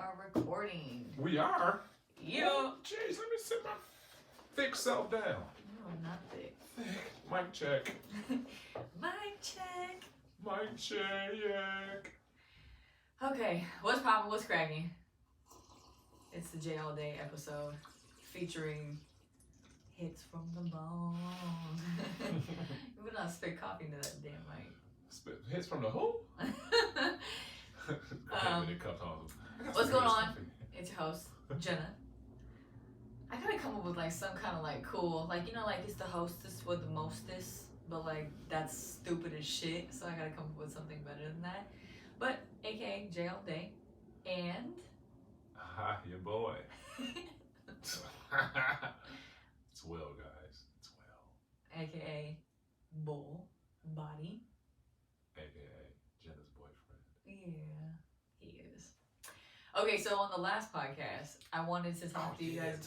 are recording. We are? Yeah. Oh, jeez, let me sit my thick self down. No, not thick. Thick. Mic check. Mic check. Mic check. Okay, what's poppin'? What's cracking? It's the J All Day episode featuring hits from the bone. You would not spit coffee into that damn mic. Spit hits from the who? What's going on? It's your host, Jenna. I gotta come up with like some kind of like cool, like, you know, like it's the hostess with the mostest, but like that's stupid as shit. So I gotta come up with something better than that. But AKA J All Day, and hi, your boy. It's Will, guys. It's Will. AKA Bull Body. AKA Jenna's boyfriend. Yeah, he is. Okay, so on the last podcast, I wanted to talk to you guys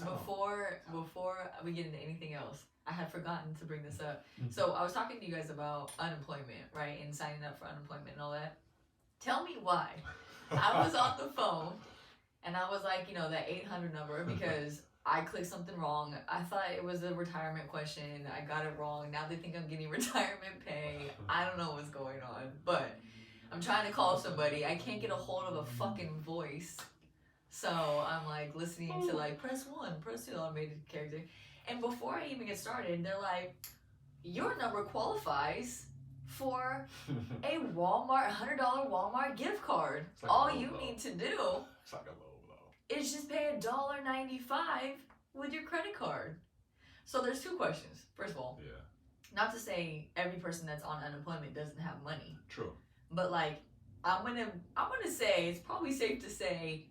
before we get into anything else. I had forgotten to bring this up. So I was talking to you guys about unemployment, right, and signing up for unemployment and all that. Tell me why. I was on the phone, and I was like, you know, that 800 number, because I clicked something wrong. I thought it was a retirement question. I got it wrong. Now they think I'm getting retirement pay. I don't know what's going on, but I'm trying to call somebody. I can't get a hold of a fucking voice. So I'm like listening to like press 1, press 2, automated character. And before I even get started, they're like, your number qualifies for a Walmart, $100 Walmart gift card. Like all you need to do it's like a low blow. Is just pay $1.95 with your credit card. So there's two questions. First of all, not to say every person that's on unemployment doesn't have money. True. But like, I'm gonna say it's probably safe to say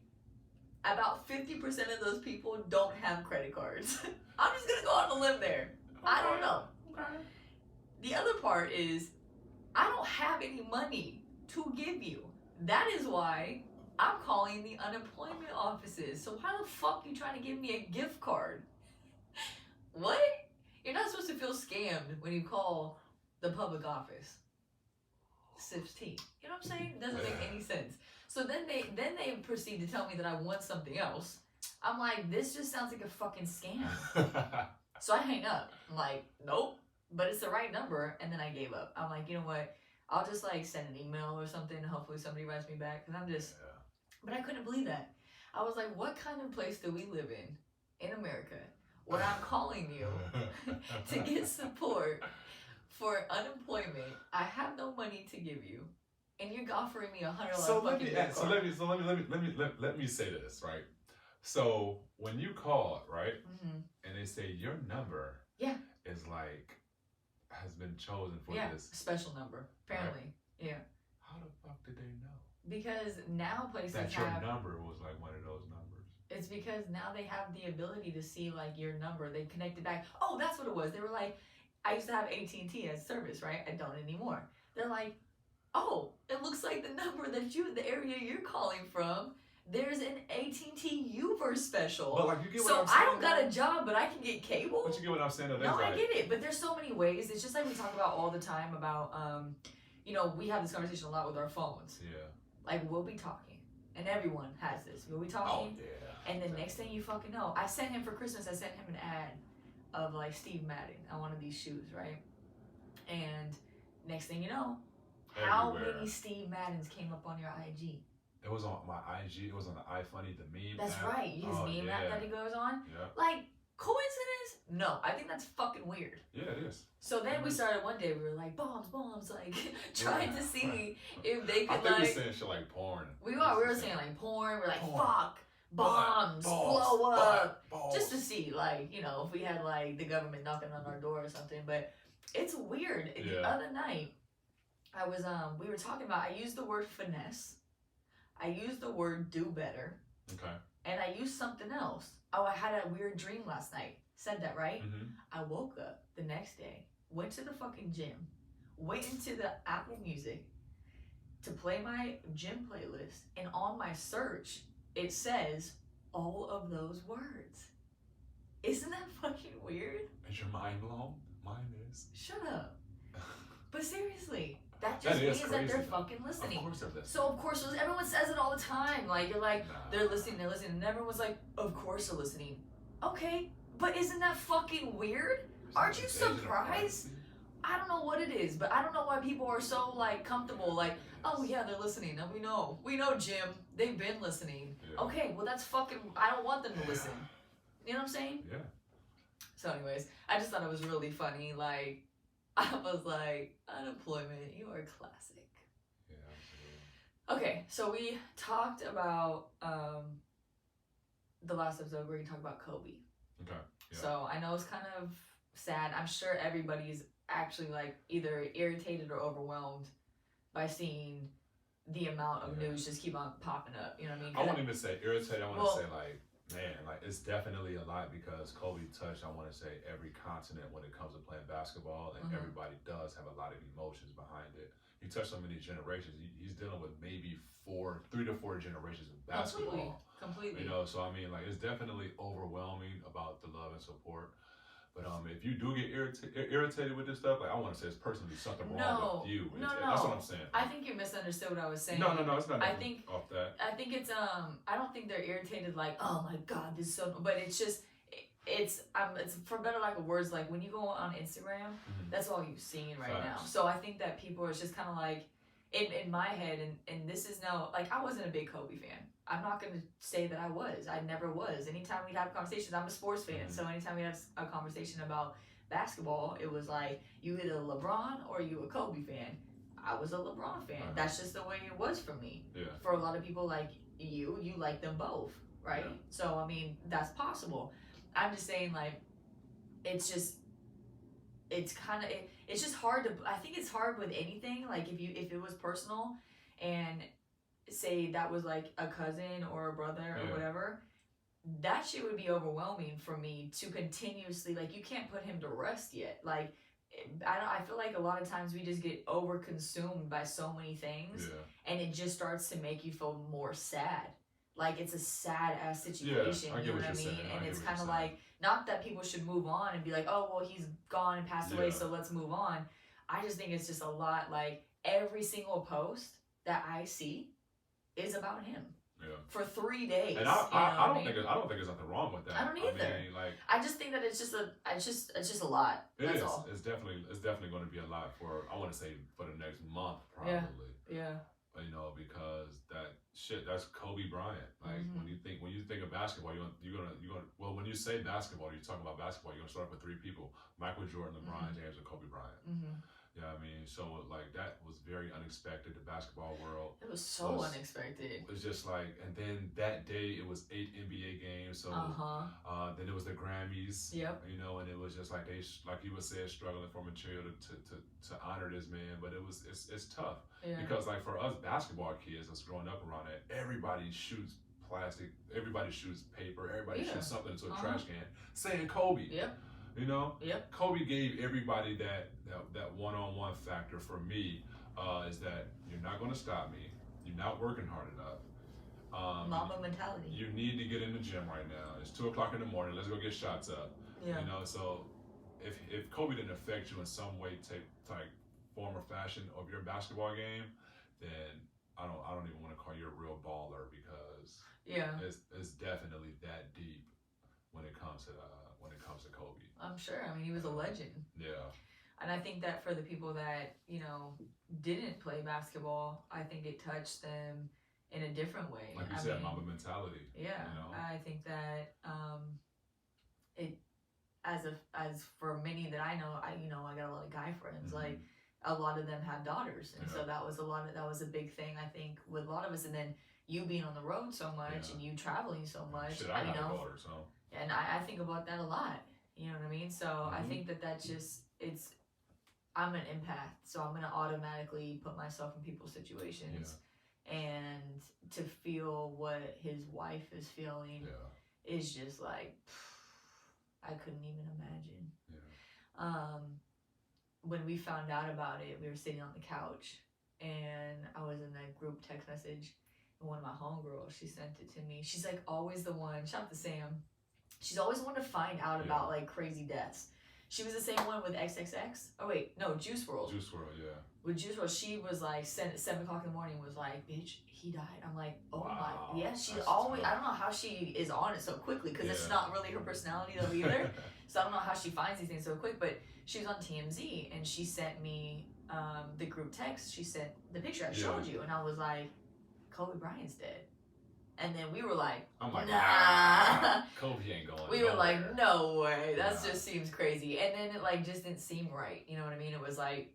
about 50% of those people don't have credit cards. I'm just gonna go on a limb there. Okay. I don't know. Okay. The other part is I don't have any money to give you. That is why I'm calling the unemployment offices. So why the fuck you trying to give me a gift card? What? You're not supposed to feel scammed when you call the public office. Sips tea. You know what I'm saying? It doesn't make any sense. So then they proceed to tell me that I want something else. I'm like, this just sounds like a fucking scam. So I hang up. I'm like, nope, but it's the right number. And then I gave up. I'm like, you know what? I'll just like send an email or something. Hopefully somebody writes me back. Because I'm just, but I couldn't believe that. I was like, what kind of place do we live in America, where I'm calling you to get support for unemployment? I have no money to give you, and you're offering me $100 fucking gift card. Let me say this, right? So when you call it, right, and they say your number is like has been chosen for this special number, apparently, right? How the fuck did they know? Because now places that your number was like one of those numbers. It's because now they have the ability to see like your number. They connected back. Oh, that's what it was. They were like, I used to have AT&T as service, right? I don't anymore. They're like, oh, it looks like the number that the area you're calling from, there's an AT&T Uverse special. But like, you get what so I'm saying? I don't got a job, but I can get cable. But you get what I'm saying? No, I get it. But there's so many ways. It's just like we talk about all the time about, you know, we have this conversation a lot with our phones. Yeah. Like, we'll be talking, and everyone has this. We'll be talking, and the next thing you fucking know, I sent him for Christmas, I sent him an ad of like Steve Madden on one of these shoes, right? And next thing you know, how many Steve Maddens came up on your IG? It was on my IG. It was on the iFunny, the meme. That's app. right. His meme app that he goes on. Yeah. Like, coincidence? No, I think that's fucking weird. Yeah, it is. So then we started one day. We were like, bombs, like trying to see if they could I think we're saying shit like porn. We were saying like porn. We're like, fuck. Bombs, blow up, just to see, like, you know, if we had like the government knocking on our door or something. But it's weird. The other night, I was we were talking about. I used the word finesse. I used the word do better. Okay. And I used something else. Oh, I had a weird dream last night. Said that right? I woke up the next day, went to the fucking gym, went into the Apple Music to play my gym playlist, and on my search, it says all of those words. Isn't that fucking weird? Is your mind blown? Mine is. Shut up. But seriously, that just means that they're fucking listening. Of course they're listening. So of course, everyone says it all the time. Like, you're like, they're listening, and everyone's like, of course they're listening. Okay, but isn't that fucking weird? Aren't you surprised? I don't know what it is, but I don't know why people are so like comfortable. Like, oh yeah, they're listening. And we know, Jim, they've been listening. Yeah. Okay, well that's fucking. I don't want them to listen. You know what I'm saying? Yeah. So, anyways, I just thought it was really funny. Like, I was like, unemployment, you are classic. Yeah, absolutely. Okay, so we talked about the last episode. We're gonna talk about Kobe. Okay. Yeah. So I know it's kind of sad. I'm sure everybody's actually like either irritated or overwhelmed by seeing the amount of news just keep on popping up. You know what I mean? I won't even say irritated. I want to say like, man, like it's definitely a lot because Kobe touched, I want to say, every continent when it comes to playing basketball, and everybody does have a lot of emotions behind it. He touched so many generations. He's dealing with maybe 3 to 4 generations of basketball. Completely. You know, so I mean, like it's definitely overwhelming about the love and support. But if you do get irritated with this stuff, like I want to say it's personally something wrong with you. No. That's what I'm saying. I think you misunderstood what I was saying. No, it's not. I think off that. I think it's I don't think they're irritated like, oh my god, this is so. But it's just it's for better lack of words, like when you go on Instagram, that's all you're seeing right now. So I think that people are just kind of like in my head, and this is no, like I wasn't a big Kobe fan. I'm not going to say that I was. I never was. Anytime we'd have conversations, I'm a sports fan. So anytime we have a conversation about basketball, it was like, you either a LeBron or you a Kobe fan. I was a LeBron fan. That's just the way it was for me. Yeah. For a lot of people like you like them both, right? Yeah. So, I mean, that's possible. I'm just saying, like, it's just, it's kind of, it's just hard to, I think it's hard with anything. Like, if it was personal and say that was like a cousin or a brother or whatever, that shit would be overwhelming for me to continuously, like, you can't put him to rest yet. Like, I feel like a lot of times we just get over consumed by so many things, and it just starts to make you feel more sad. Like, it's a sad ass situation, you know what I mean? And it's kind of like, not that people should move on and be like, oh well, he's gone and passed away, so let's move on. I just think it's just a lot. Like, every single post that I see is about him. Yeah. For 3 days. And I don't think there's nothing wrong with that. I don't either. I mean, like, I just think that it's just a lot. That's all. It's definitely going to be a lot for, I want to say, for the next month probably. Yeah. You know, because that's Kobe Bryant. Like when you think of basketball, you're gonna well, when you say basketball, you're talking about basketball, you're gonna start with 3 people: Michael Jordan, LeBron James, and Kobe Bryant. Yeah, I mean, so like that was very unexpected. The basketball world. It was so unexpected. It was just like, and then that day it was 8 NBA games. So then it was the Grammys. Yep. You know, and it was just like they, like you would say, struggling for material to honor this man. But it's tough because like for us basketball kids that's growing up around that, everybody shoots plastic, everybody shoots paper, everybody shoots something into a trash can saying Kobe. Yep. You know, Kobe gave everybody that one-on-one factor. For me, is that you're not going to stop me. You're not working hard enough. Mama mentality. You need to get in the gym right now. It's 2:00 in the morning. Let's go get shots up. Yeah. You know, so if Kobe didn't affect you in some way, type, form, or fashion of your basketball game, then I don't even want to call you a real baller because it's definitely that deep when it comes to Kobe. I'm sure. I mean, he was a legend. Yeah. And I think that for the people that, you know, didn't play basketball, I think it touched them in a different way. Like you said, Mamba mentality. Yeah. You know? I think that it, as for many that I know, I got a lot of guy friends, like a lot of them have daughters. And so that was a big thing, I think, with a lot of us. And then you being on the road so much and you traveling so much. Shit, I got a daughter, so. And I think about that a lot. You know what I mean? So I think that just, I'm an empath, so I'm going to automatically put myself in people's situations. And to feel what his wife is feeling is just like, I couldn't even imagine. When we found out about it, we were sitting on the couch, and I was in that group text message, and one of my homegirls, she sent it to me. She's like always the one, shout out to Sam, she's always the one to find out about like crazy deaths. She was the same one with XXX. Oh wait, no, Juice WRLD. Juice WRLD, yeah. With Juice WRLD, she was like 7 o'clock in the morning. Was like, bitch, he died. I'm like, oh Wow, my, yeah. She's that's always. tough. I don't know how she is on it so quickly because it's Yeah. not really her personality though either. So I don't know how she finds these things so quick. But she was on TMZ and she sent me the group text. She sent the picture I showed you, and I was like, Kobe Bryant's dead. And then we were like, I'm like, nah. Kobe ain't going. We were like, no way. That Nah. just seems crazy. And then it like just didn't seem right. You know what I mean? It was like,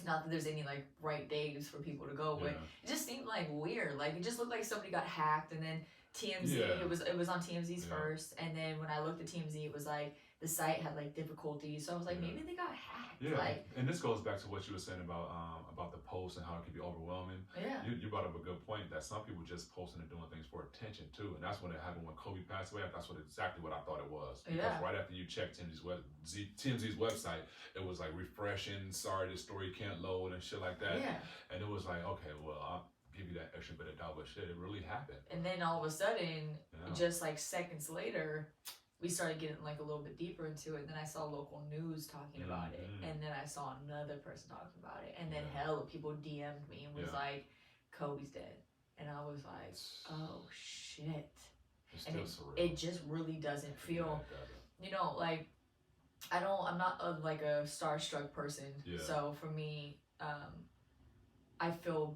not that there's any like right days for people to go, but it just seemed like weird. Like it just looked like somebody got hacked, and then TMZ. Yeah. It was on TMZ's first, and then when I looked at TMZ, it was like the site had like difficulties. So I was like, maybe they got hacked. Yeah, Like, and this goes back to what you were saying about the post and how it can be overwhelming. yeah. You brought up a good point that some people just posting and doing things for attention too, and that's when it happened when Kobe passed away. That's exactly what I thought it was. Because right after you checked TMZ's website, it was like refreshing. Sorry, this story can't load and shit like that. Yeah. And it was like, okay, well, I'll give you that extra bit of doubt, but shit, it really happened. And then all of a sudden, just like seconds later, we started getting like a little bit deeper into it. And then I saw local news talking about it. And then I saw another person talking about it. And then hell, people DM'd me and was like, Kobe's dead. And I was like, oh shit. It's and still surreal. It just really doesn't feel, you know, like, I'm not like a starstruck person. Yeah. So for me, I feel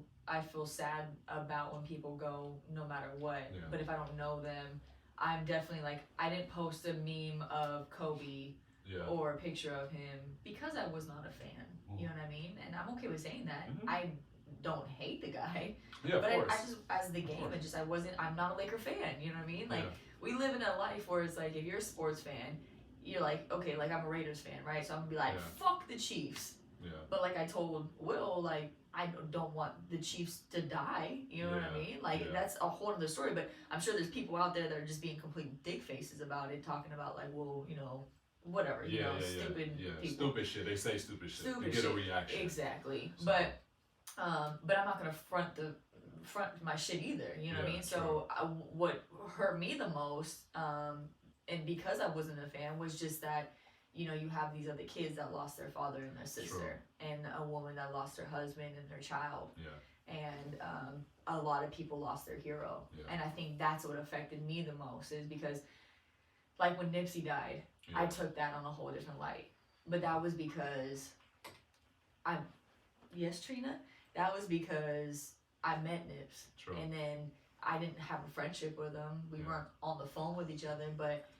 sad about when people go no matter what. Yeah. But if I don't know them, I'm definitely like, I didn't post a meme of Kobe or a picture of him because I was not a fan. You know what I mean? And I'm okay with saying that. I don't hate the guy. Yeah, but of course. I just, as the game, I'm not a Laker fan. You know what I mean? Like, we live in a life where it's like, if you're a sports fan, you're like, okay, like I'm a Raiders fan, right? So I'm gonna be like, fuck the Chiefs. Yeah. But like I told Will, like, I don't want the Chiefs to die. You know what I mean? Like, that's a whole other story. But I'm sure there's people out there that are just being complete dick faces about it, talking about like, well, you know, whatever, you know, stupid people. Stupid shit. They say stupid shit. Stupid to get shit. a reaction. Exactly. So. But I'm not gonna front my shit either. You know what I mean? So what hurt me the most, and because I wasn't a fan, was just that, you know, you have these other kids that lost their father and their sister, and a woman that lost her husband and their child. And a lot of people lost their hero. And I think that's what affected me the most, is because, like, when Nipsey died, I took that on a whole different light. But that was because yes, Trina? That was because I met Nips. And then I didn't have a friendship with him. We weren't on the phone with each other, but,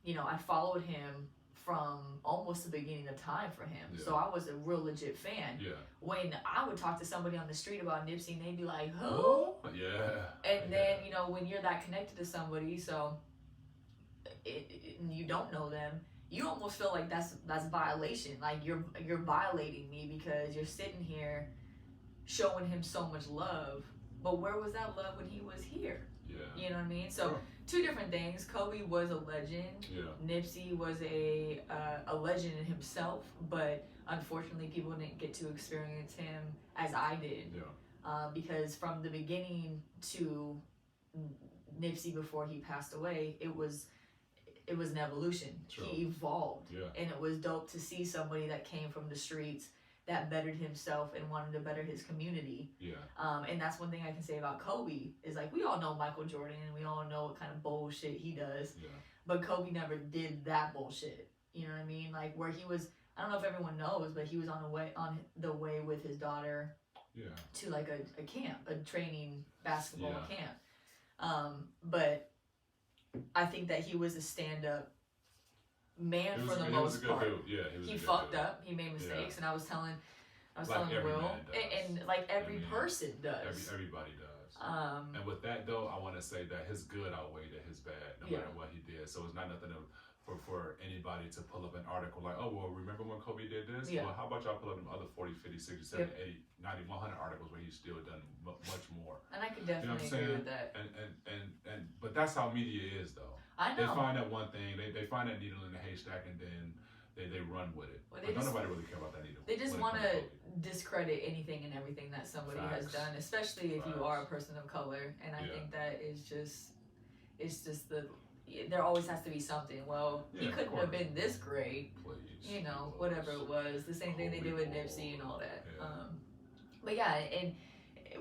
you know, I followed him from almost the beginning of time for him. So I was a real legit fan. When I would talk to somebody on the street about Nipsey, and they'd be like, who? And then, you know, when you're that connected to somebody, so you don't know them, you almost feel like that's violation. Like you're violating me because you're sitting here showing him so much love. But where was that love when he was here? You know what I mean? So two different things. Kobe was a legend. Nipsey was a legend in himself, but unfortunately people didn't get to experience him as I did. Because from the beginning to Nipsey before he passed away, it was an evolution. He evolved. And it was dope to see somebody that came from the streets that bettered himself and wanted to better his community. And that's one thing I can say about Kobe, is like, we all know Michael Jordan and we all know what kind of bullshit he does. But Kobe never did that bullshit. You know what I mean? Like, where he was, I don't know if everyone knows, but he was on the way with his daughter to like a camp, a training basketball camp. But I think that he was a stand-up man for the most part. He fucked up. He made mistakes, and I was telling Will, and like every person does. Everybody does. And with that though, I want to say that his good outweighed his bad, no matter what he did. So it's not nothing for anybody to pull up an article like, oh, well, remember when Kobe did this? Well, how about y'all pull up them other 40, 50, 60, 70, 80, 90, 100 articles where he's still done much more. And I could definitely agree with that. But that's how media is, though. I know. They find that one thing, they find that needle in the haystack, and then they run with it. Well, but nobody really care about that needle. They just want to discredit anything and everything that somebody has done, especially if you are a person of color. And I think that is just, it's just the, there always has to be something. Well, he Yeah, of couldn't have course. been this great, Please. you know, whatever it was. The same thing they did with Nipsey and all that. Yeah. But yeah, and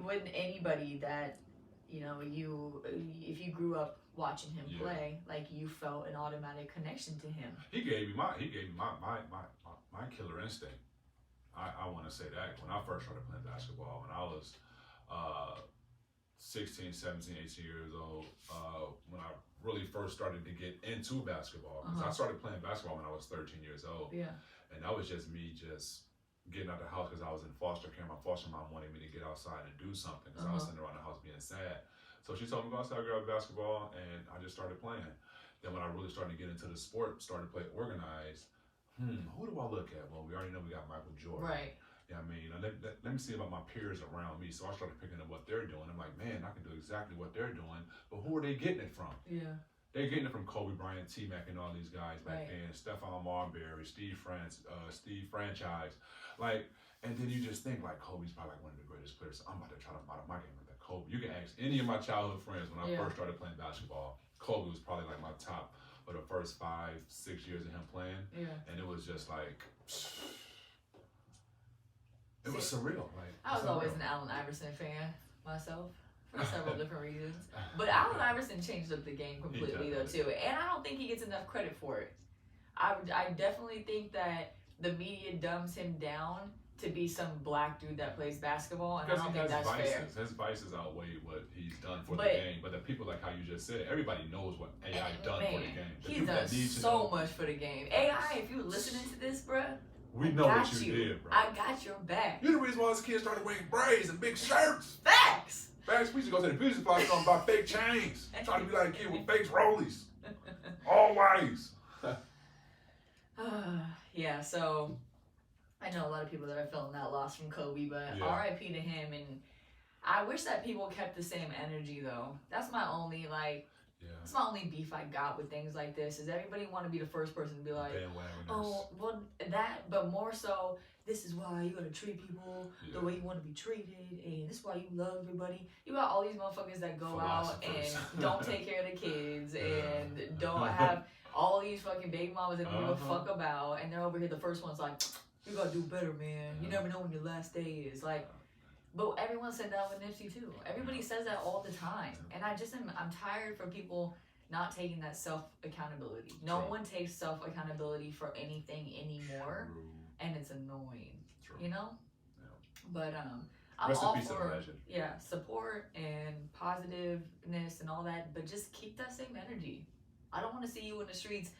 with anybody that, you know, if you grew up watching him play, like you felt an automatic connection to him. He gave me my killer instinct. I want to say that when I first started playing basketball, when I was 16, 17, 18 years old, when I really first started to get into basketball, because I started playing basketball when I was 13 years old. Yeah. And that was just me just getting out the house because I was in foster care. My foster mom wanted me to get outside and do something because I was sitting around the house being sad. So she told me go outside, grab basketball, and I just started playing. Then when I really started to get into the sport, started to play organized, who do I look at? Well, we already know we got Michael Jordan. Right. Yeah, I mean, let me see about my peers around me. So I started picking up what they're doing. I'm like, man, I can do exactly what they're doing, but who are they getting it from? Yeah. They're getting it from Kobe Bryant, T-Mac, and all these guys back then. Stephon Marbury, Steve Franchise. Like, and then you just think, like, Kobe's probably like one of the greatest players. So I'm about to try to model my game like that. Kobe. You can ask any of my childhood friends when I first started playing basketball. Kobe was probably like my top for the first 5-6 years of him playing. Yeah. And it was just like, it was surreal. Like, I was always an Allen Iverson fan myself for several different reasons. But Allen Iverson changed up the game completely though too. And I don't think he gets enough credit for it. I definitely think that the media dumbs him down to be some black dude that plays basketball, and because I don't think that's fair. His vices outweigh what he's done for the game. But the people, like how you just said, everybody knows what AI done for the game. He's done so much for the game. AI, if you're listening to this, bruh, we know what you did, bro. I got your back. You're the reason why us kids started wearing braids and big shirts. Facts. Facts. We used to go to the beauty supply store and buy fake chains. Trying to be like a kid with fake rollies. Always. Yeah, so I know a lot of people that are feeling that loss from Kobe, but RIP to him. And I wish that people kept the same energy though. That's my only that's my only beef I got with things like this, is everybody want to be the first person to be like, oh, well, that, but more so, this is why you gotta treat people the way you want to be treated, and this is why you love everybody. You got all these motherfuckers that go out and don't take care of the kids and don't have all these fucking baby mamas that don't give a fuck about, and they're over here the first one's like, you gotta do better, man. You never know when your last day is. Like, but everyone said that with Nipsey too. Everybody says that all the time, and I'm tired for people not taking that self-accountability. No one takes self-accountability for anything anymore, and it's annoying. You know? But I'm all for support and positiveness and all that, but just keep that same energy. I don't want to see you in the streets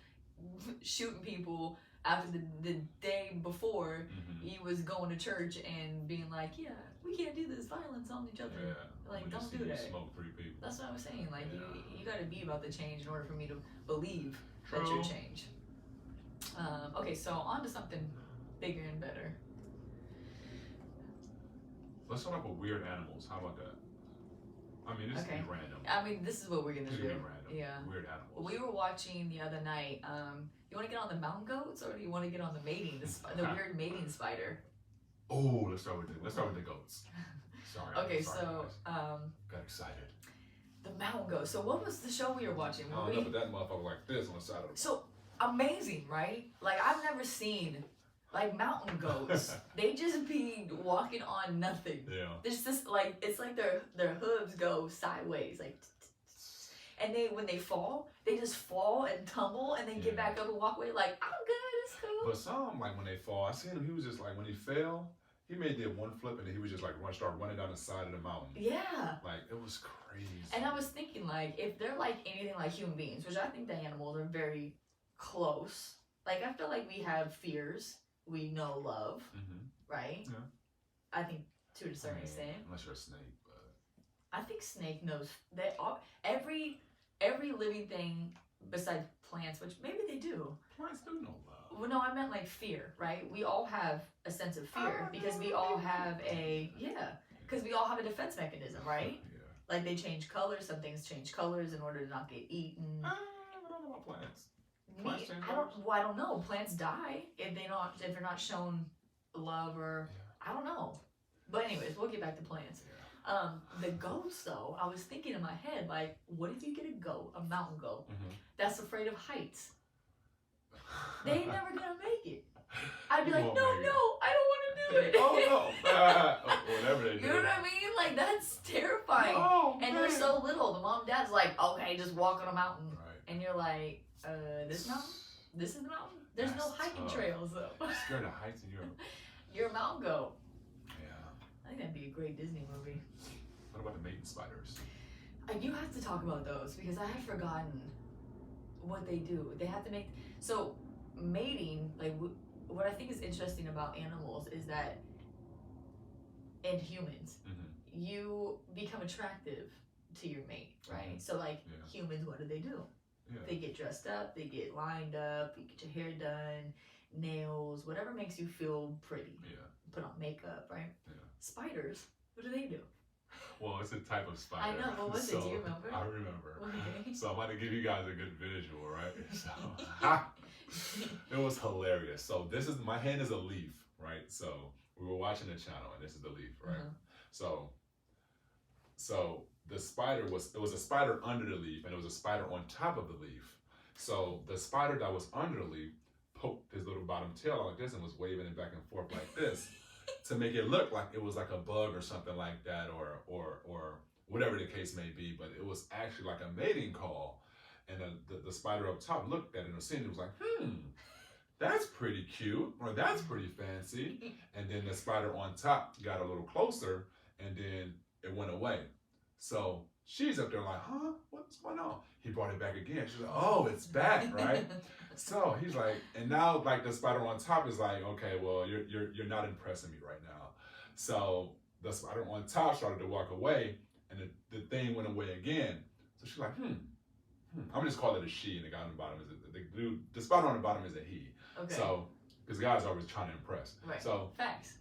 shooting people after the day before you was going to church and being like, yeah, we can't do this violence on each other. Yeah, like, don't do that. Smoke 3 people. That's what I was saying. Like, you got to be about the change in order for me to believe that you're change. Okay, so on to something bigger and better. Let's start off with weird animals. How about that? I mean, this is random. I mean, this is what we're gonna do. Random. Yeah. Weird animals. We were watching the other night. You want to get on the mountain goats, or do you want to get on the weird mating spider? Oh, let's start with the goats. Sorry. Okay, got excited. The mountain goats. So what was the show we were watching? I don't know, but that motherfucker like this on the side of the. So amazing, right? Like, I've never seen like mountain goats. They just be walking on nothing. Yeah. There's just like, it's like their hooves go sideways, like. And when they fall, they just fall and tumble and then get back up and walk away like, I'm good, it's cool. But some, like when they fall, I seen him, he was just like, when he fell, he did one flip and then he was just like start running down the side of the mountain. Yeah. Like, it was crazy. And I was thinking, like, if they're like anything like human beings, which I think the animals are very close. Like, I feel like we have fears. We know love, right? Yeah. I think to a certain extent. Unless you're a snake, but. I think snake knows that every living thing besides plants, which maybe they do. Plants do know love. Well, no, I meant like fear, right? We all have a sense of fear because we all have because we all have a defense mechanism, right? Yeah. Like, they change colors. Some things change colors in order to not get eaten. I don't know about plants. I don't know. Plants die if they're not shown love, or I don't know. But anyways, we'll get back to plants. The goats though, I was thinking in my head, like, what if you get a goat, a mountain goat, that's afraid of heights? They ain't never gonna make it. I'd be like, no, I don't want to do it. Oh no, whatever they do. You know what I mean? Like that's terrifying. Oh, and they're so little. The mom and dad's like, okay, just walk on a mountain, and you're like, this mountain? This is the mountain? There's no hiking trails though. You're scared of heights and you're a mountain goat. Yeah. I think that'd be a great Disney movie. What about the mating spiders? You have to talk about those because I had forgotten what they do. They have to make so mating. Like what I think is interesting about animals is that, and humans, you become attractive to your mate, right? So like humans, what do? Yeah. They get dressed up, they get lined up, you get your hair done, nails, whatever makes you feel pretty. Yeah. Put on makeup, right? Yeah. Spiders, what do? Well, it's a type of spider. I know, what was it? Do you remember? I remember. Okay. So I'm about to give you guys a good visual, right? So it was hilarious. So this is, my hand is a leaf, right? So we were watching the channel and this is the leaf, right? So the spider there was a spider under the leaf and there was a spider on top of the leaf. So the spider that was under the leaf poked his little bottom tail out like this and was waving it back and forth like this to make it look like it was like a bug or something like that, or whatever the case may be. But it was actually like a mating call. And the spider up top looked at it and seen it was like, that's pretty cute, or that's pretty fancy. And then the spider on top got a little closer and then it went away. So she's up there like, huh? What's going on? He brought it back again. She's like, oh, it's back, right? So he's like, and now like the spider on top is like, okay, well, you're not impressing me right now. So the spider on top started to walk away and the thing went away again. So she's like, I'm just calling it a she, and the guy on the bottom is the spider on the bottom is a he. Okay. So, because guys are always trying to impress. Right. So facts.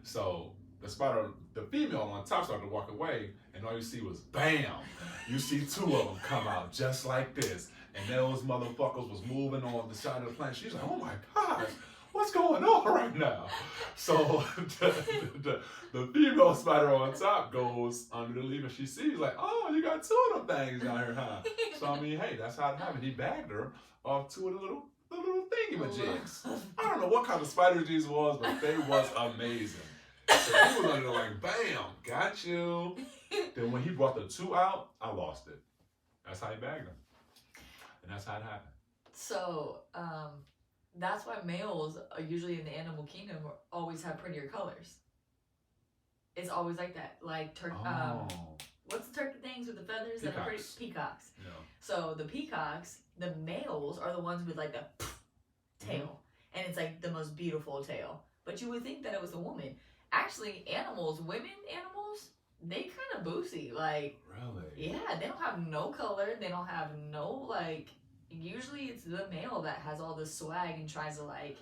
So the female on top started to walk away, and all you see was bam. You see two of them come out just like this, and those motherfuckers was moving on the side of the planet. She's like, oh my gosh, what's going on right now? So the female spider on top goes under the leaf and she sees like, oh, you got two of them things down here, huh? So I mean, hey, that's how it happened. He bagged her off two of the little thingy-majigs. I don't know what kind of spiders these was, but they was amazing. So he was under there like, bam, got you. Then when he brought the two out, I lost it. That's how he bagged them. And that's how it happened. So, that's why males are usually in the animal kingdom always have prettier colors. It's always like that. Like what's the turkey things with the feathers? Peacocks. That are pretty? Peacocks. Yeah. So the peacocks, the males are the ones with like the tail. And it's like the most beautiful tail. But you would think that it was a woman. Actually, women animals, they kind of boozy. Like, really? Yeah, they don't have no color. They don't have no, like, usually it's the male that has all the swag and tries to, like,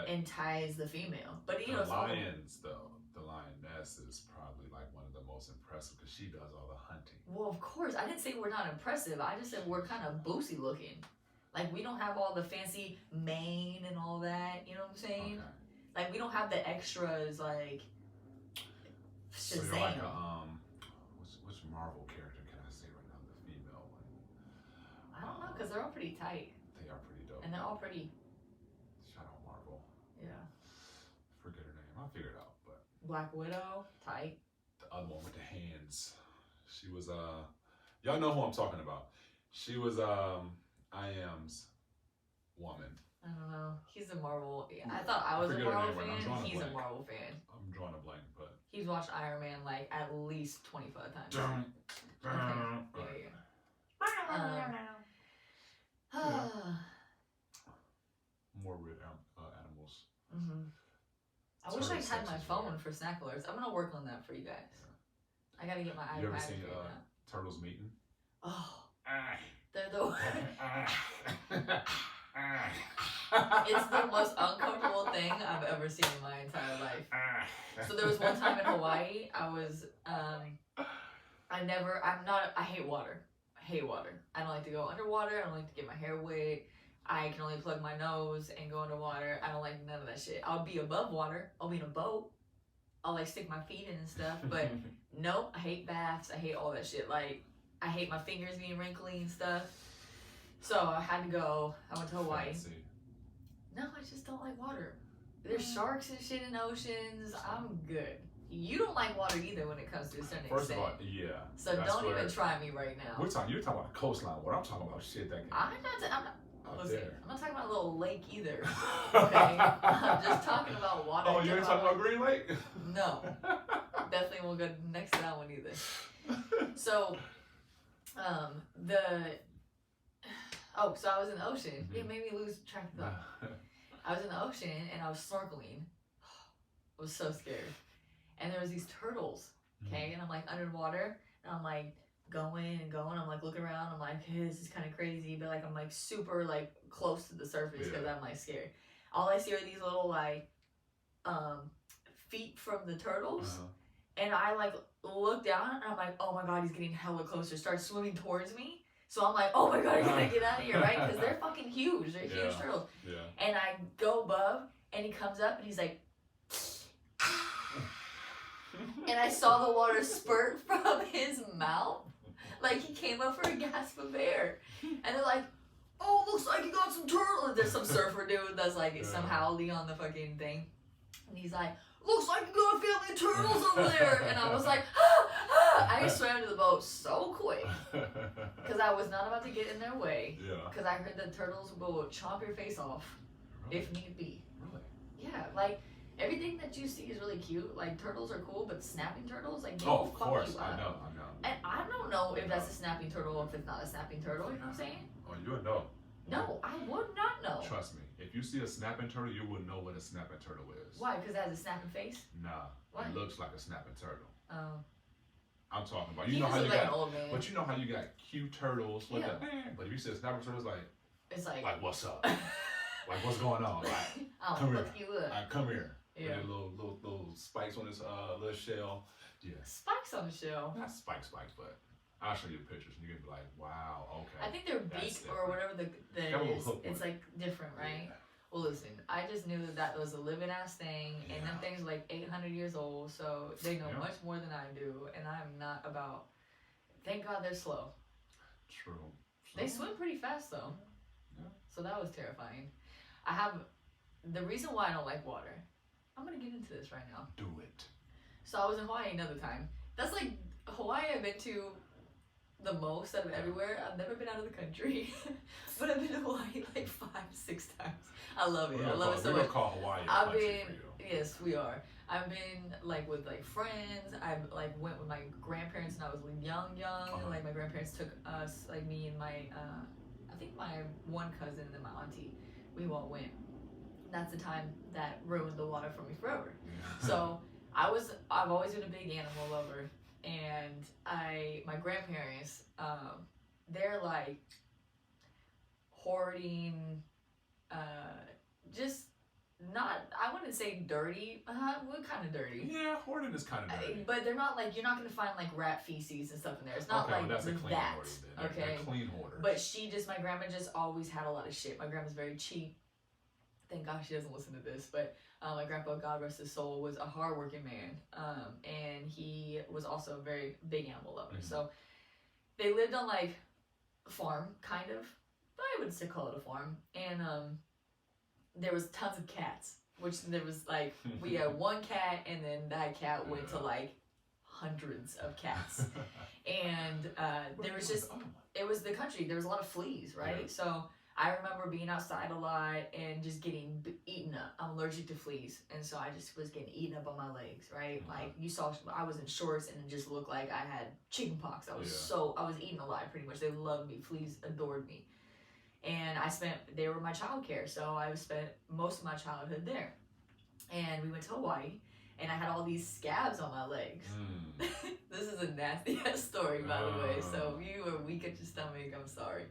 entice the female. But, you know, lions, though, the lioness is probably, like, one of the most impressive because she does all the hunting. Well, of course. I didn't say we're not impressive. I just said we're kind of boozy looking. Like, we don't have all the fancy mane and all that. You know what I'm saying? Okay. Like, we don't have the extras, like, Shazam. So you're like a, which Marvel character can I say right now? The female one. I don't know, because they're all pretty tight. They are pretty dope. And they're all pretty. Shout out Marvel. Yeah. Forget her name. I'll figure it out, but. Black Widow, tight. The other one with the hands. She was, y'all know who I'm talking about. She was, I Am's woman. I don't know. He's a Marvel. I thought I was a Marvel fan. He's a Marvel fan. I'm drawing a blank, but he's watched Iron Man like at least 25 times. Okay. Yeah. More weird animals. I wish I had my phone for snack alerts. I'm gonna work on that for you guys. Yeah. I gotta get my iPad. You ever seen turtles meeting? Oh, they're the. It's the most uncomfortable thing I've ever seen in my entire life. So there was one time in Hawaii, I was, I hate water. I hate water. I don't like to go underwater. I don't like to get my hair wet. I can only plug my nose and go underwater. I don't like none of that shit. I'll be above water. I'll be in a boat. I'll like stick my feet in and stuff. But nope, I hate baths. I hate all that shit. Like, I hate my fingers being wrinkly and stuff. So I had to go. I went to Hawaii. Fancy. No, I just don't like water. There's sharks and shit in oceans. I'm good. You don't like water either when it comes to a certain First extent. of all, yeah. So don't even try me right now. You're talking about the coastline water. I'm talking about shit that can. I'm not listen, there. I'm not talking about a little lake either. Okay? I'm just talking about water. Oh, you ain't talking about Green Lake? No. Definitely won't go next to that one either. So, so I was in the ocean. It made me lose track of thought. I was in the ocean and I was snorkeling. I was so scared. And there was these turtles, okay? And I'm like underwater and I'm like going and going. I'm like looking around. I'm like, hey, this is kind of crazy. But like I'm like super like close to the surface because I'm like scared. All I see are these little like feet from the turtles. And I like look down and I'm like, oh my God, he's getting hella closer. Starts swimming towards me. So I'm like, oh my God, I gotta get out of here, right? Because they're fucking huge. They're huge turtles. Yeah. And I go above and he comes up and he's like, and I saw the water spurt from his mouth. Like he came up for a gasp of air. And they're like, oh, looks like you got some turtles. There's some surfer dude that's like somehow on the fucking thing. And he's like, looks like you got a family of turtles over there. And I was like, I swam to the boat so quick. Because I was not about to get in their way. Because I heard the turtles will chomp your face off if need be. Really? Yeah, like everything that you see is really cute. Like turtles are cool, but snapping turtles, like, they oh, will of fuck course, you up. I know. And I don't know if that's a snapping turtle or if it's not a snapping turtle, you know what I'm saying? Oh, you would know. No, I would not know. Trust me. If you see a snapping turtle, you will know what a snapping turtle is. Why? Because it has a snapping face? Nah. Why? It looks like a snapping turtle. Oh. I'm talking about. You know how you like got, an old man. But you know how you got cute turtles with the. But if you see a snapping turtle, it's like what's up? Like what's going on? Like, come here. Come here. Yeah. With little spikes on his little shell. Yeah. Spikes on the shell. Not spikes, but I'll show you the pictures and you can be like, wow, okay. I think their beak or whatever the is, it's like different, right? Yeah. Well, listen, I just knew that was a living ass thing, and them things are like 800 years old, so they know much more than I do, and I'm not about. Thank God they're slow. True. They swim pretty fast though. Yeah. So that was terrifying. The reason why I don't like water. I'm gonna get into this right now. Do it. So I was in Hawaii another time. That's like Hawaii I've been to the most out of everywhere. I've never been out of the country, but I've been to Hawaii like 5-6 times. I love it. I love it so much. We don't call Hawaii a country for you. Yes, we are. I've been like with like friends. I've like went with my grandparents when I was young. Like my grandparents took us, like me and my, I think my one cousin and then my auntie. We all went. That's the time that ruined the water for me forever. So I've always been a big animal lover, and my grandparents, they're like hoarding, just not, I wouldn't say dirty, we're kind of dirty. Yeah, hoarding is kind of dirty. But they're not like, you're not going to find like rat feces and stuff in there. It's not like that's a clean that. Hoarder, then. They're clean hoarders. But my grandma just always had a lot of shit. My grandma's very cheap. Thank God she doesn't listen to this, but my grandpa, God rest his soul, was a hardworking man, and he was also a very big animal lover. Mm-hmm. So they lived on like a farm, kind of, but I would still call it a farm. And there was tons of cats, which there was like we had one cat, and then that cat went to like hundreds of cats, and there was just it was the country. There was a lot of fleas, right? Yeah. So I remember being outside a lot and just getting eaten up. I'm allergic to fleas, and so I just was getting eaten up on my legs, right? Mm-hmm. Like you saw, I was in shorts and it just looked like I had chicken pox. I was eaten alive pretty much. They loved me. Fleas adored me. And they were my childcare, so I spent most of my childhood there. And we went to Hawaii, and I had all these scabs on my legs. Mm. This is a nasty ass story, by the way, so if you were weak at your stomach, I'm sorry.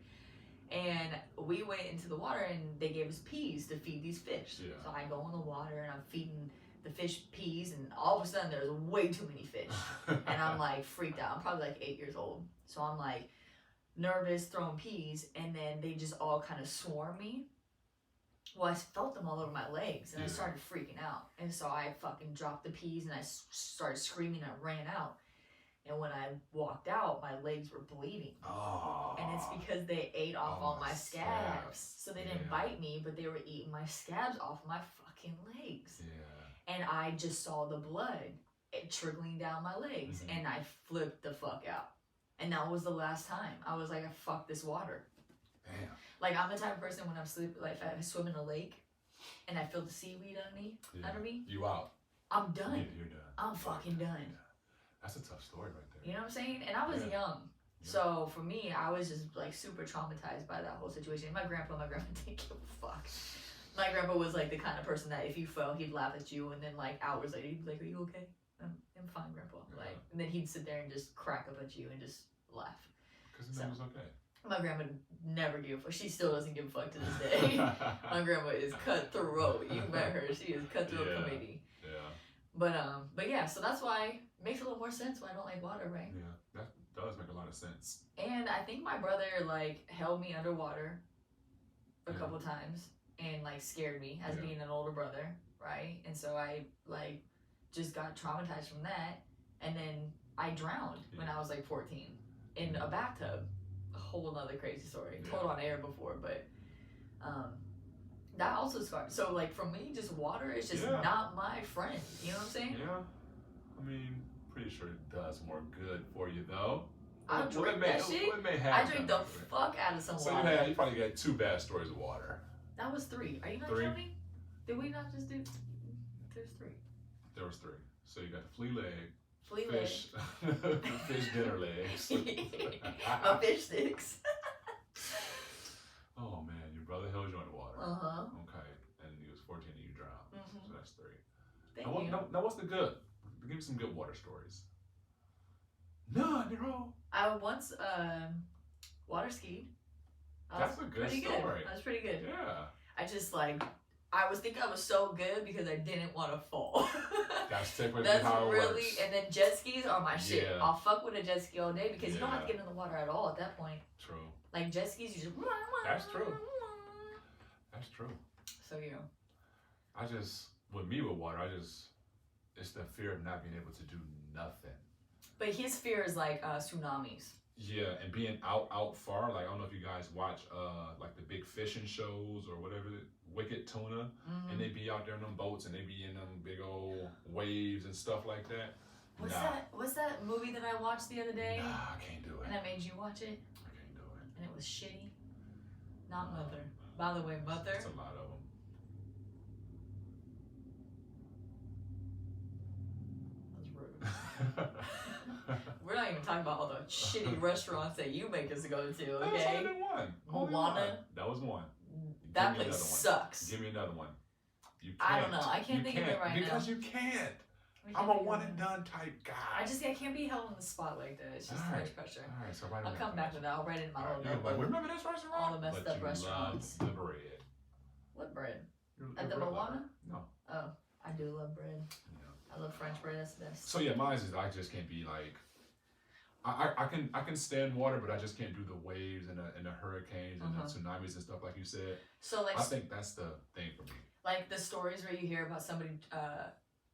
And we went into the water, and they gave us peas to feed these fish. Yeah. So I go in the water, and I'm feeding the fish peas, and all of a sudden, there's way too many fish. And I'm like freaked out. I'm probably like 8 years old. So I'm like nervous, throwing peas, and then they just all kind of swarm me. well, I felt them all over my legs, and I Yeah. started freaking out. And so I fucking dropped the peas, and I started screaming. I ran out. And when I walked out, my legs were bleeding. Oh. And it's because they ate off all my scabs. So they didn't Yeah. bite me, but they were eating my scabs off my fucking legs. Yeah. And I just saw the blood trickling down my legs. Mhm. And I flipped the fuck out. And that was the last time. I was like, fuck this water. Damn. Like, I'm the type of person when I'm sleeping, like, if I swim in a lake and I feel the seaweed under me, You out. I'm done. You're done. I'm fucking done. Yeah. That's a tough story right there. You know what I'm saying? And I was young. Yeah. So for me, I was just like super traumatized by that whole situation. My grandpa didn't give a fuck. My grandpa was like the kind of person that if you fell, he'd laugh at you, and then like hours later, he'd be like, "Are you okay?" I'm fine, Grandpa. Yeah. Like, and then he'd sit there and just crack up at you and just laugh. Because the name was okay. My grandma never gave a fuck. She still doesn't give a fuck to this day. My grandma is cutthroat. You met her. She is cutthroat comedy. Yeah. But yeah, so that's why it makes a little more sense why I don't like water, right? Yeah, that does make a lot of sense. And I think my brother like held me underwater a couple times and like scared me as being an older brother, right? And so I like just got traumatized from that, and then I drowned when I was like 14 in a bathtub. A whole nother crazy story. Told on air before, but that also scarred. So like for me, just water is just not my friend. You know what I'm saying? Yeah. I mean, pretty sure it does more good for you though. I drink that shit. I drink the fuck out of some water. So you probably got 2 bad stories of water. That was 3. Are you not 3? counting? Did we not just do? There's 3. There was 3. So you got the flea leg. Flea fish, fish dinner legs. My fish sticks. Oh man, your brother held you underwater. Okay, and he was 14 and you drowned. So that's 3. Thank you. Now what's the good? Give me some good water stories. None, bro. I once water skied. That's a good story. Good. That was pretty good. Yeah. I just like I was thinking I was so good because I didn't want to fall. That's typically That's how it really works. And then jet skis are my shit. Yeah. I'll fuck with a jet ski all day because you don't have to get in the water at all at that point. True. Like jet skis, you just. That's true. That's true. So yeah. With water, it's the fear of not being able to do nothing. But his fear is like tsunamis. Yeah, and being out far, like I don't know if you guys watch like the big fishing shows or whatever, Wicked Tuna, and they be out there in them boats and they be in them big old waves and stuff like that. What's that movie that I watched the other day? Nah, I can't do it. And I made you watch it? I can't do it. And it was shitty? Not Mother. By the way, Mother. That's a lot of them. That's rude. We're not even talking about all the shitty restaurants that you make us go to, okay? That was only one. Moana? That was one. That place sucks. Give me another one. You can't. I don't know. I can't think of it right now. Because you can't. I'm a one and done type guy. I can't be held on the spot like that. It's just too much pressure. All right, so write it I'll come back with that. I'll write it in my little notebook. Remember this restaurant? All the messed up restaurants. Love the bread. What bread? You're At the Moana? No. Oh, I do love bread. Yeah. I love French bread. That's the best. So yeah, mine is I just can't be like. I can stand water, but I just can't do the waves and the hurricanes and the tsunamis and stuff like you said. So like I think that's the thing for me. Like the stories where you hear about somebody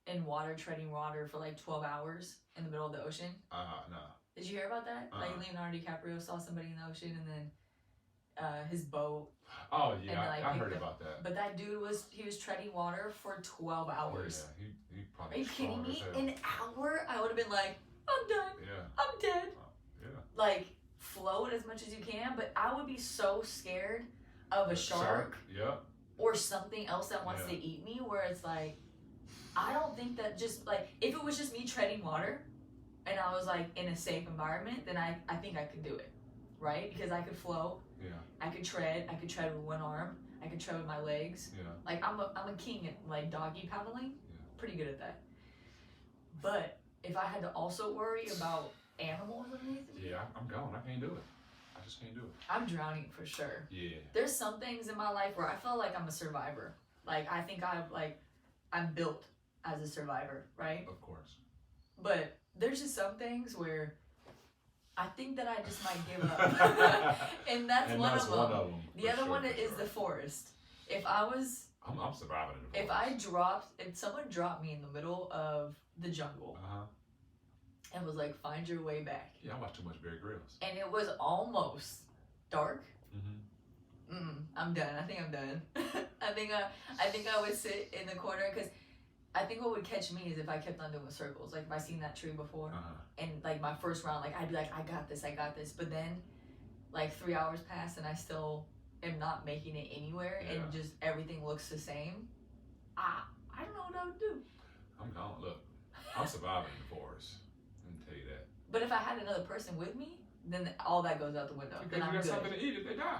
in water treading water for like 12 hours in the middle of the ocean. No. Did you hear about that? Like Leonardo DiCaprio saw somebody in the ocean and then his boat. Oh yeah, then, like, I heard about that. But that dude was treading water for 12 hours. Yeah, he probably. Are you kidding me? An hour? I would have been like, I'm done. Yeah. I'm dead. Yeah. Like, float as much as you can, but I would be so scared of a shark. Yeah. Or something else that wants to eat me, where it's like, I don't think that just, like, if it was just me treading water, and I was, like, in a safe environment, then I think I could do it, right? Because I could float. Yeah. I could tread with one arm. I could tread with my legs. Yeah. Like, I'm a king at, like, doggy paddling. Yeah. Pretty good at that. But if I had to also worry about animals underneath me, yeah, I'm gone. I can't do it. I just can't do it. I'm drowning for sure. Yeah. There's some things in my life where I feel like I'm a survivor. Like, I think I'm built as a survivor, right? Of course. But there's just some things where I think that I just might give up. and that's one of them. The other one is the forest. If I was, I'm surviving in the forest. If someone dropped me in the middle of the jungle and was like, find your way back. Yeah, I watch too much Bear Grylls. And it was almost dark. Mm-hmm. I'm done. I think I'm done. I think I would sit in the corner because I think what would catch me is if I kept on doing circles. Like if I seen that tree before and like my first round, like I'd be like, I got this. But then like 3 hours pass and I still am not making it anywhere and just everything looks the same. I don't know what I would do. I'm gone. Look, I'm surviving in the forest. Let me tell you that. But if I had another person with me, then all that goes out the window. Because you got something to eat if they die.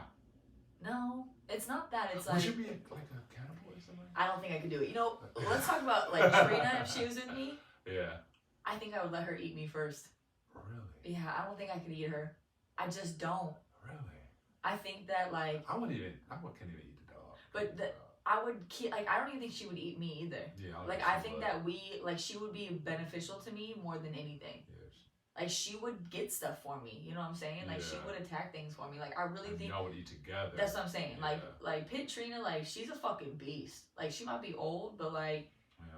No, it's not that. It's like. Would you be like a cannibal or something? I don't think I could do it. You know, let's talk about like Trina if she was with me. Yeah. I think I would let her eat me first. Really? Yeah, I don't think I could eat her. I just don't. Really? I think that like. I can't even eat the dog. But I would like. I don't even think she would eat me either. Yeah. Like I think that she would be beneficial to me more than anything. Yes. Like she would get stuff for me, you know what I'm saying? Like she would attack things for me. Like I really think y'all would eat together. That's what I'm saying. Like Pit Trina, like she's a fucking beast. Like she might be old, but like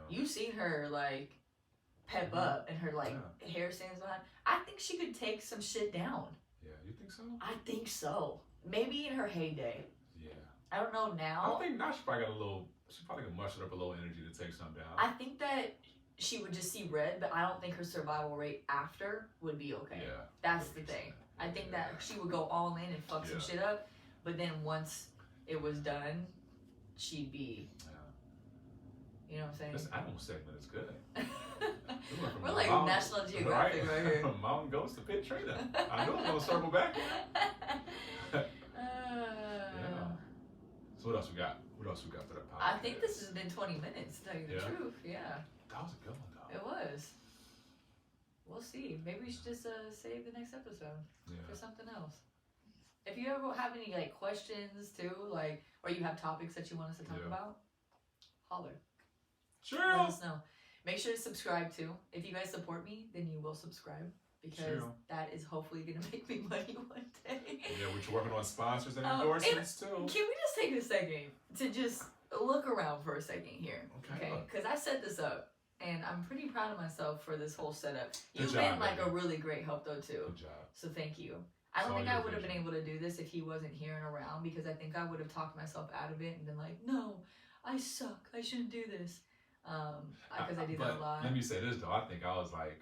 you've seen her like pep up and her like hair stands behind. I think she could take some shit down. Yeah, you think so? I think so. Maybe in her heyday. Yeah. I don't know now. I think now she probably can muster up a little energy to take some down. I think that she would just see red, but I don't think her survival rate after would be okay. Yeah, that's the thing. I think that she would go all in and fuck some shit up, but then once it was done, she'd be. You know what I'm saying? This animal segment is good. We're like National Geographic right here. Mountain goes to Pit Trina. I know I'm gonna circle back. Yeah. So what else we got? What else we got for the podcast? I think this has been 20 minutes, to tell you the truth. Yeah. That was a good one, though. It was. We'll see. Maybe we should just save the next episode for something else. If you ever have any like questions too, like, or you have topics that you want us to talk about, holler. Sure. Let us know. Make sure to subscribe too. If you guys support me, then you will subscribe. Because that is hopefully going to make me money one day. Yeah, we're working on sponsors and endorsements too. Can we just take a second to just look around for a second here? Okay. Because I set this up, and I'm pretty proud of myself for this whole setup. You've been like a really great help though too. Good job. So thank you. I don't think I would have been able to do this if he wasn't here and around, because I think I would have talked myself out of it and been like, no, I suck. I shouldn't do this. Because I do that a lot. Let me say this though. I think I was like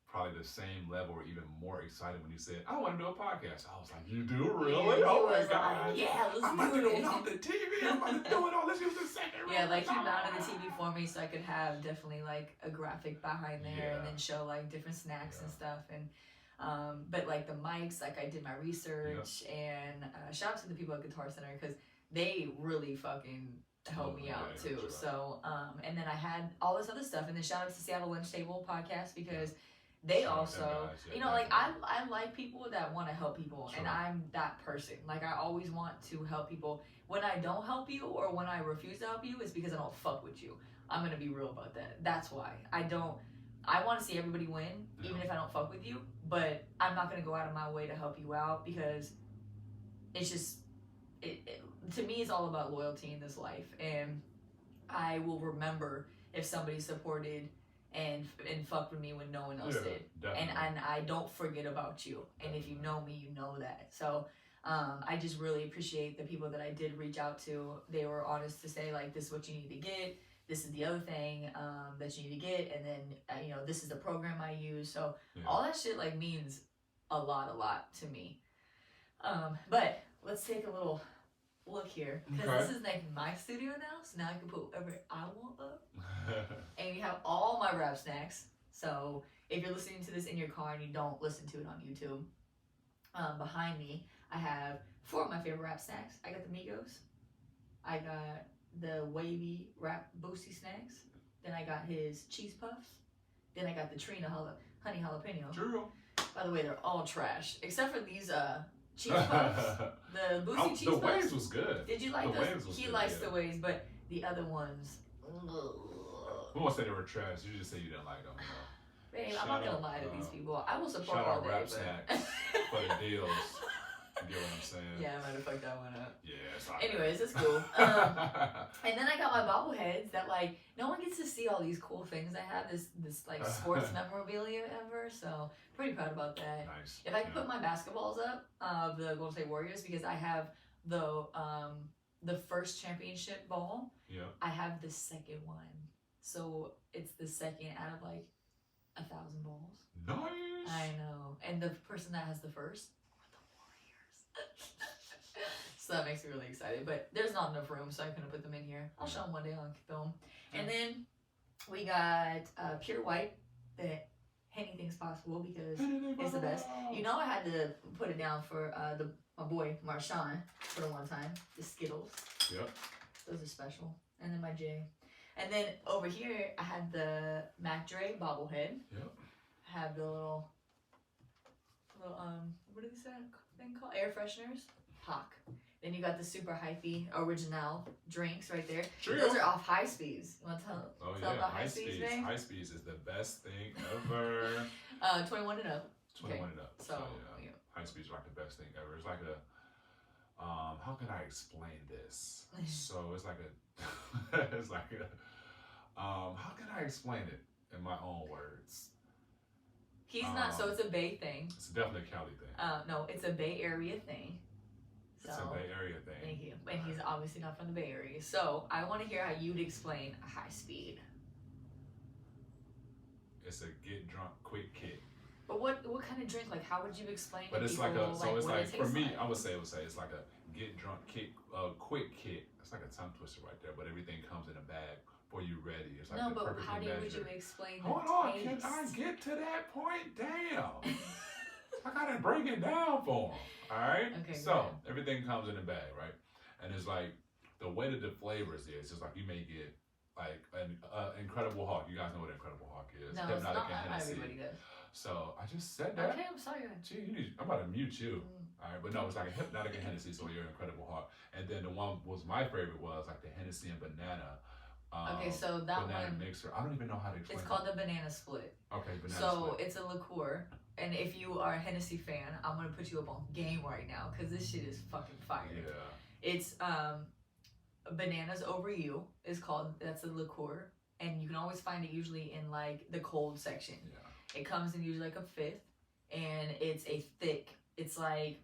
probably the same level or even more excited when you said, I want to do a podcast. I was like, you do? Really? Oh my God. Yeah, let's do it. I'm on the TV. I'm about to do it all. Let's use the second. Yeah, like he mounted the TV for me so I could have definitely like a graphic behind there and then show like different snacks and stuff. And but like the mics, like I did my research and shout out to the people at Guitar Center because they really fucking helped me out too. So and then I had all this other stuff, and then shout out to Seattle Lunch Table podcast because they also, you know, like I like people that want to help people, and I'm that person. Like I always want to help people. When I don't help you or when I refuse to help you, it's because I don't fuck with you. I'm gonna be real about that. That's why I want to see everybody win, even if I don't fuck with you. But I'm not gonna go out of my way to help you out because it's just to me it's all about loyalty in this life, and I will remember if somebody supported and fucked with me when no one else did. Definitely. And I don't forget about you. And if you know me, you know that. So I just really appreciate the people that I did reach out to. They were honest to say like, this is what you need to get. This is the other thing that you need to get. And then, you know, this is the program I use. So all that shit like means a lot to me. But let's take a little look here, because this is like my studio now, so now I can put whatever I want up. And you have all my rap snacks, so if you're listening to this in your car and you don't listen to it on YouTube, behind me I have 4 of my favorite rap snacks. I got the Migos, I got the wavy rap boosty snacks, then I got his cheese puffs, then I got the Trina honey jalapeno. True. By the way, they're all trash except for these cheese puffs. The boosty cheese puffs. The waves was good. Did you like those? He likes the waves, but the other ones. Who won't say they were trash? You just say you didn't like them. Babe, I'm not gonna lie to these people. I will support all day. Shout out Rap Snacks for the deals. You get what I'm saying? Yeah, I might have fucked that one up. Yeah, it's all Anyways, it's cool. And then I got my bobbleheads that like no one gets to see all these cool things I have. This like sports memorabilia ever. So pretty proud about that. Nice. If I could put my basketballs up of the Golden State Warriors because I have the first championship ball. Yeah. I have the second one. So it's the second out of like 1,000 balls. Nice. I know. And the person that has the first are the Warriors. So that makes me really excited. But there's not enough room, so I couldn't put them in here. I'll show them one day on film. And then we got pure white that anything's possible because it's the best. You know I had to put it down for my boy Marshawn for one time. The Skittles. Yep. Those are special. And then my J. And then over here I had the Mac Dre bobblehead. Yep. I have the little what is that thing called? Air fresheners. Hawk. Then you got the super hyphy original drinks right there. True. Those are off high speeds. You want to tell about high speeds, babe? High speeds is the best thing ever. 21 and up. 21 and up. So yeah. High speeds are like the best thing ever. It's like a how can I explain this? So it's like a it's like a how can I explain it in my own words? He's not, so it's a Bay thing. It's definitely a Cali thing. No, it's a Bay Area thing. So, it's a Bay Area thing. Thank you. And he's obviously not from the Bay Area. So I want to hear how you'd explain a high speed. It's a get drunk quick kick. But what kind of drink? Like, how would you explain it? But it's like a, so it's like, for me, like? I would say it's like a get drunk kick, quick kick. It's like a tongue twister right there, but everything comes in a bag for you ready. It's like no, but how would you explain the taste? Can I get to that point? Damn. I gotta break it down for them. All right. Okay. So everything comes in a bag, right? And it's like the way that the flavors is just like you may get like an Incredible Hawk. You guys know what Incredible Hawk is? No, it's not everybody does. So I just said that. Okay, I'm sorry. Gee, I'm about to mute you. All right, but no, it's like a Hypnotic and Hennessy, so you're Incredible Hawk. And then the one was my favorite was like the Hennessy and banana. Okay, so that banana one mixer. I don't even know how to explain. It's called the banana split. Okay, banana split. So it's a liqueur, and if you are a Hennessy fan, I'm gonna put you up on game right now because this shit is fucking fire. Yeah. It's bananas over you is called. That's a liqueur, and you can always find it usually in like the cold section. Yeah. It comes in usually like a fifth, and it's a thick. It's like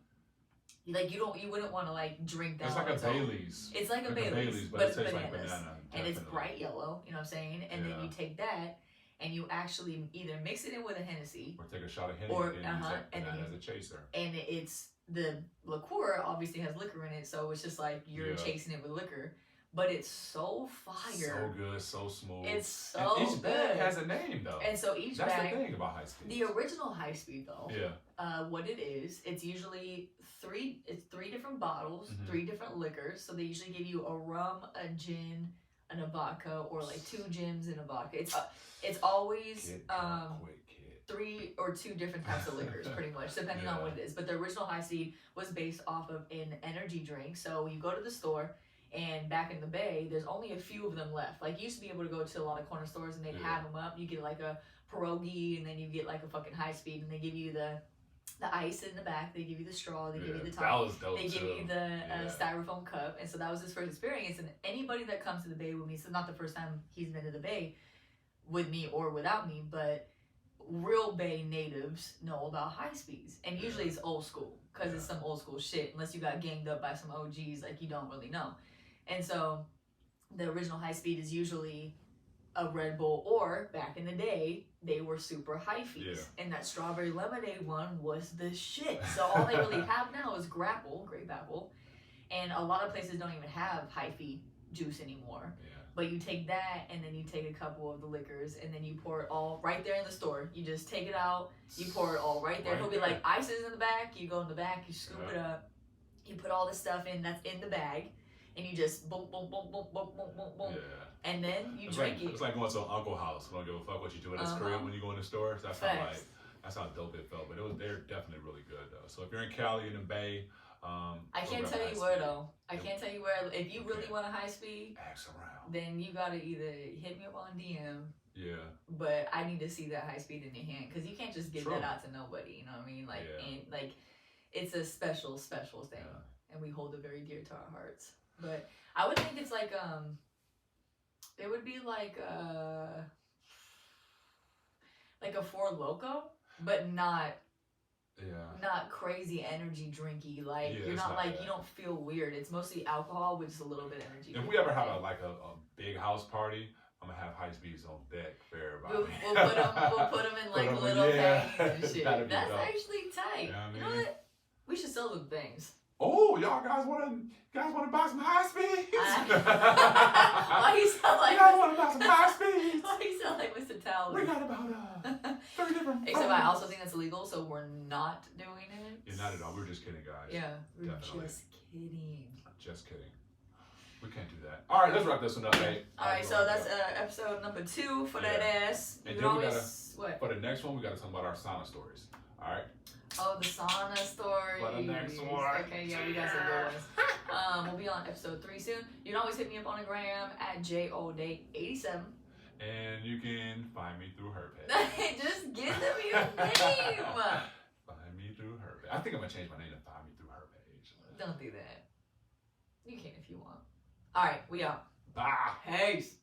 you wouldn't want to like drink that. It's like a Bailey's. It's like a Bailey's, but it tastes bananas. like banana. And it's bright yellow, you know what I'm saying? And then you take that and you actually either mix it in with a Hennessy. Or take a shot of Hennessy or, and use that banana as a chaser. And it's, the liqueur obviously has liquor in it, so it's just like you're chasing it with liquor. But it's so fire. So good, so smooth. It's so and each bag has a name though. And so each That's bag. the thing about high speed. The original high speed though. Yeah. What it is, it's usually three different bottles, 3 different liquors. So they usually give you a rum, a gin, and a vodka, or like 2 gins and a vodka. It's always 3 or 2 different types of liquors, pretty much, depending on what it is. But the original high speed was based off of an energy drink. So you go to the store. And back in the Bay, there's only a few of them left. Like, you used to be able to go to a lot of corner stores and they'd have them up. You get like a pierogi, and then you get like a fucking high speed, and they give you the ice in the back. They give you the straw. They give you the top. That was dope. They give you the styrofoam cup. And so that was his first experience. And anybody that comes to the Bay with me, so not the first time he's been to the Bay with me or without me, but real Bay natives know about high speeds. And usually it's old school, because it's some old school shit. Unless you got ganged up by some OGs, like, you don't really know. And so the original high speed is usually a Red Bull, or back in the day, they were super hyphies. And that strawberry lemonade one was the shit. So all they really have now is grape apple. And a lot of places don't even have hyphy juice anymore. But you take that, and then you take a couple of the liquors, and then you pour it all right there in the store. You just take it out, you pour it all right there. He'll be like, ice is in the back. You go in the back, you scoop it up, you put all the stuff in that's in the bag. And you just boom, boom, boom, boom, boom, boom, boom, boom. And then you drink it. It's like going to an uncle house. We don't give a fuck what you do in his crib when you go in the store. That's how dope it felt. But they're definitely really good though. So if you're in Cali in the Bay, I can't tell you where though. I can't tell you where. If you really want a high speed, ask around. Then you gotta either hit me up on DM. Yeah. But I need to see that high speed in your hand, because you can't just give that out to nobody. You know what I mean? Like, and like, it's a special thing, Yeah. and we hold it very dear to our hearts. But I would think it's like it would be like a Four Loko, but not crazy energy drinky. Like you're not like you don't feel weird. It's mostly alcohol with just a little bit of energy. If we ever have a big house party, I'm gonna have Heist Beats on deck for everybody. We'll put them in like little baggies and shit. That's dope. Actually tight. You know what? We should sell them things. Oh, y'all guys wanna buy some high speeds? Why you sound like? You guys wanna buy some high speeds? Why you sound like Mr. Towler? We got about 3 different. Except I also think that's illegal, so we're not doing it. Yeah, not at all. We're just kidding, guys. Yeah, we're Definitely. just kidding. Just kidding. We can't do that. All right, let's wrap this one up, hey. All right, so that's episode number 2 for that ass. And you then always what? For the next one, we gotta talk about our sauna stories. All right. Oh, the sauna story. For the next one. Okay, yeah, we got some good ones. We'll be on episode 3 soon. You can always hit me up on the gram at JODate87. And you can find me through her page. Just give them your name. Find me through her page. I think I'm gonna change my name to Find Me Through Her page. Don't do that. You can if you want. All right, we out. Bye. Peace.